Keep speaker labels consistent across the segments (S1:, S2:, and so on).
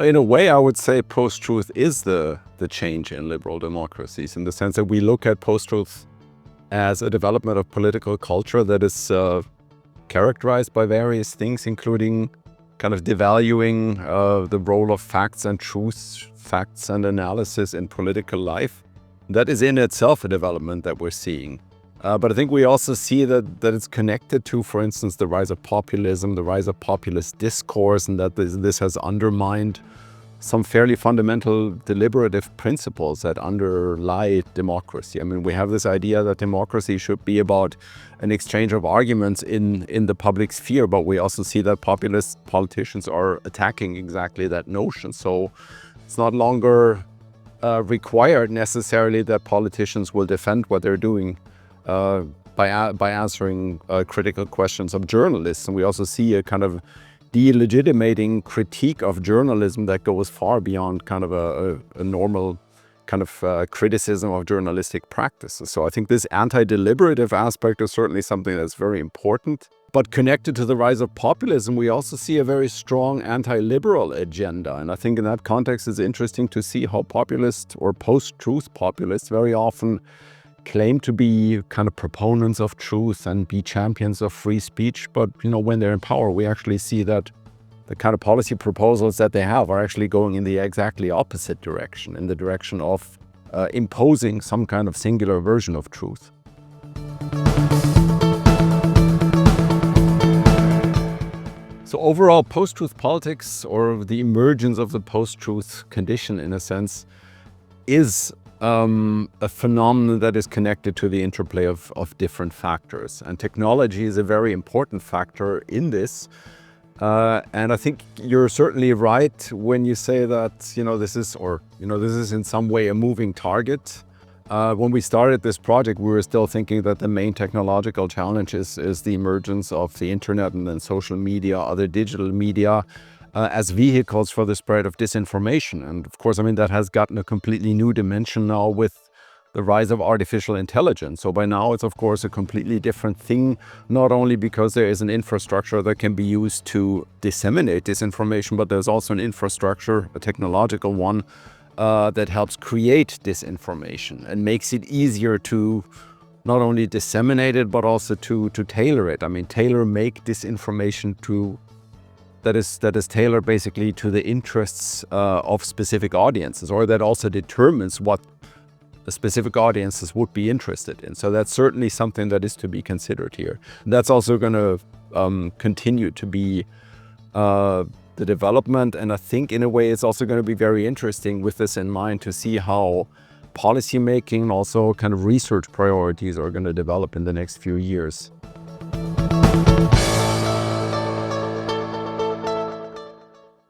S1: in a way, I would say post-truth is the change in liberal democracies, in the sense that we look at post-truth as a development of political culture that is characterized by various things, including kind of devaluing the role of facts and truths, facts and analysis in political life. That is in itself a development that we're seeing. But I think we also see that it's connected to, for instance, the rise of populism, the rise of populist discourse, and that this has undermined some fairly fundamental deliberative principles that underlie democracy. I mean, we have this idea that democracy should be about an exchange of arguments in the public sphere, but we also see that populist politicians are attacking exactly that notion. So it's not longer required necessarily that politicians will defend what they're doing by answering critical questions of journalists. And we also see a kind of delegitimating critique of journalism that goes far beyond kind of a normal kind of criticism of journalistic practices. So I think this anti-deliberative aspect is certainly something that's very important. But connected to the rise of populism, we also see a very strong anti-liberal agenda. And I think in that context, it's interesting to see how populists or post-truth populists very often claim to be kind of proponents of truth and be champions of free speech. But, when they're in power, we actually see that the kind of policy proposals that they have are actually going in the exactly opposite direction, in the direction of imposing some kind of singular version of truth. So overall, post-truth politics, or the emergence of the post-truth condition in a sense, is a phenomenon that is connected to the interplay of different factors. And technology is a very important factor in this. And I think you're certainly right when you say that, this is in some way a moving target. When we started this project, we were still thinking that the main technological challenge is the emergence of the internet and then social media, other digital media, as vehicles for the spread of disinformation. And of course, that has gotten a completely new dimension now with the rise of artificial intelligence. So by now, it's of course a completely different thing, not only because there is an infrastructure that can be used to disseminate disinformation, but there's also an infrastructure, a technological one, that helps create disinformation and makes it easier to not only disseminate it, but also to tailor it. Tailor-make disinformation that is tailored basically to the interests of specific audiences, or that also determines what the specific audiences would be interested in. So that's certainly something that is to be considered here. And that's also going to continue to be the development. And I think in a way it's also going to be very interesting with this in mind to see how policymaking and also kind of research priorities are going to develop in the next few years.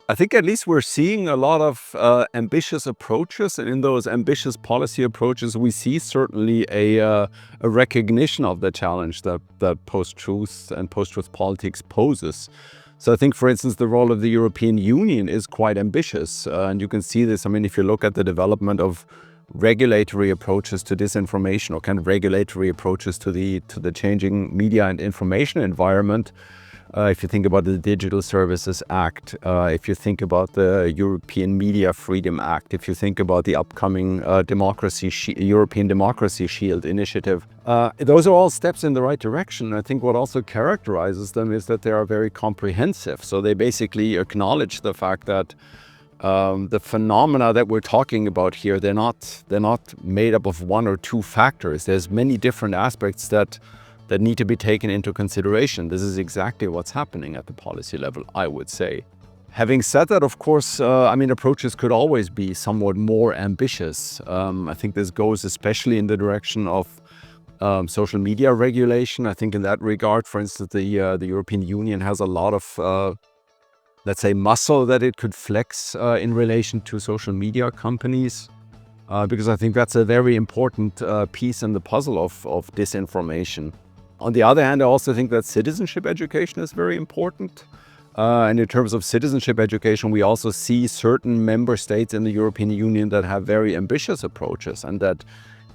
S1: I think at least we're seeing a lot of ambitious approaches, and in those ambitious policy approaches, we see certainly a recognition of the challenge that post-truth and post-truth politics poses. So I think, for instance, the role of the European Union is quite ambitious, and you can see this. If you look at the development of regulatory approaches to disinformation, or kind of regulatory approaches to the changing media and information environment. If you think about the Digital Services Act, if you think about the European Media Freedom Act, if you think about the upcoming European Democracy Shield initiative, those are all steps in the right direction. I think what also characterizes them is that they are very comprehensive. So they basically acknowledge the fact that the phenomena that we're talking about here, they're not made up of one or two factors. There's many different aspects that need to be taken into consideration. This is exactly what's happening at the policy level, I would say. Having said that, of course, approaches could always be somewhat more ambitious. I think this goes especially in the direction of social media regulation. I think in that regard, for instance, the European Union has a lot of, let's say, muscle that it could flex in relation to social media companies. Because I think that's a very important piece in the puzzle of disinformation. On the other hand, I also think that citizenship education is very important. And in terms of citizenship education, we also see certain member states in the European Union that have very ambitious approaches and that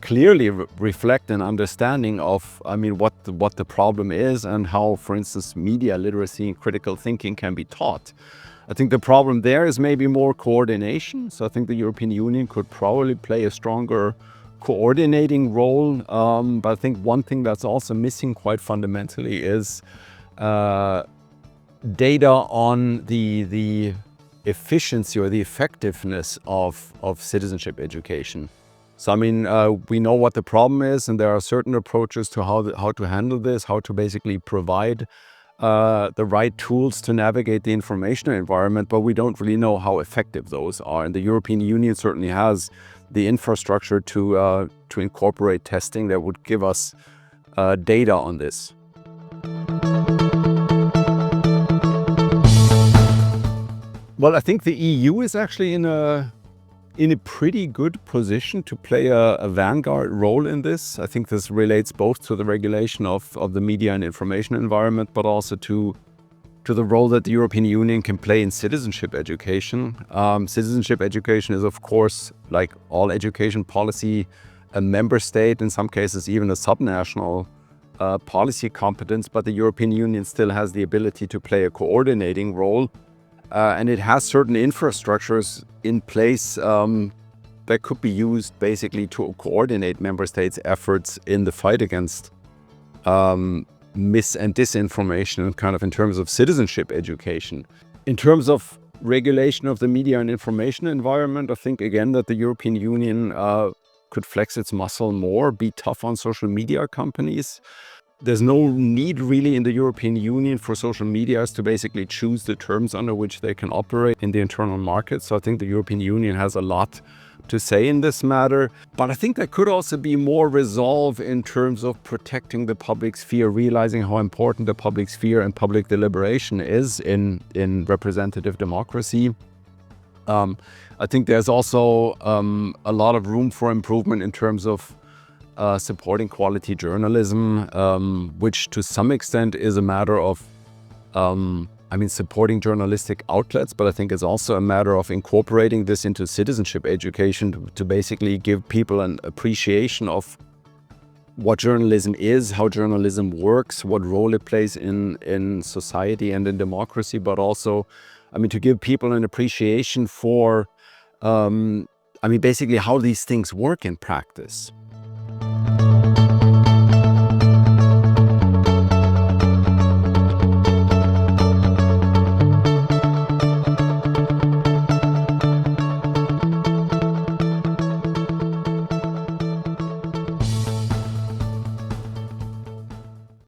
S1: clearly reflect an understanding of, what the problem is and how, for instance, media literacy and critical thinking can be taught. I think the problem there is maybe more coordination. So I think the European Union could probably play a stronger coordinating role. But I think one thing that's also missing quite fundamentally is data on the efficiency or the effectiveness of citizenship education. So I mean, we know what the problem is, and there are certain approaches to how to handle this, how to basically provide the right tools to navigate the information environment, but we don't really know how effective those are. And the European Union certainly has the infrastructure to incorporate testing that would give us data on this. Well, I think the EU is actually in a pretty good position to play a vanguard role in this. I think this relates both to the regulation of the media and information environment, but also to the role that the European Union can play in citizenship education. Citizenship education is, of course, like all education policy, a member state, in some cases even a subnational policy competence, but the European Union still has the ability to play a coordinating role. And it has certain infrastructures in place that could be used basically to coordinate member states' efforts in the fight against mis- and disinformation, kind of in terms of citizenship education. In terms of regulation of the media and information environment, I think again that the European Union could flex its muscle more, be tough on social media companies. There's no need really in the European Union for social medias to basically choose the terms under which they can operate in the internal market. So I think the European Union has a lot to say in this matter. But I think there could also be more resolve in terms of protecting the public sphere, realizing how important the public sphere and public deliberation is in representative democracy. I think there's also a lot of room for improvement in terms of supporting quality journalism, which to some extent is a matter of, supporting journalistic outlets, but I think it's also a matter of incorporating this into citizenship education to basically give people an appreciation of what journalism is, how journalism works, what role it plays in society and in democracy, but also, to give people an appreciation for, basically how these things work in practice.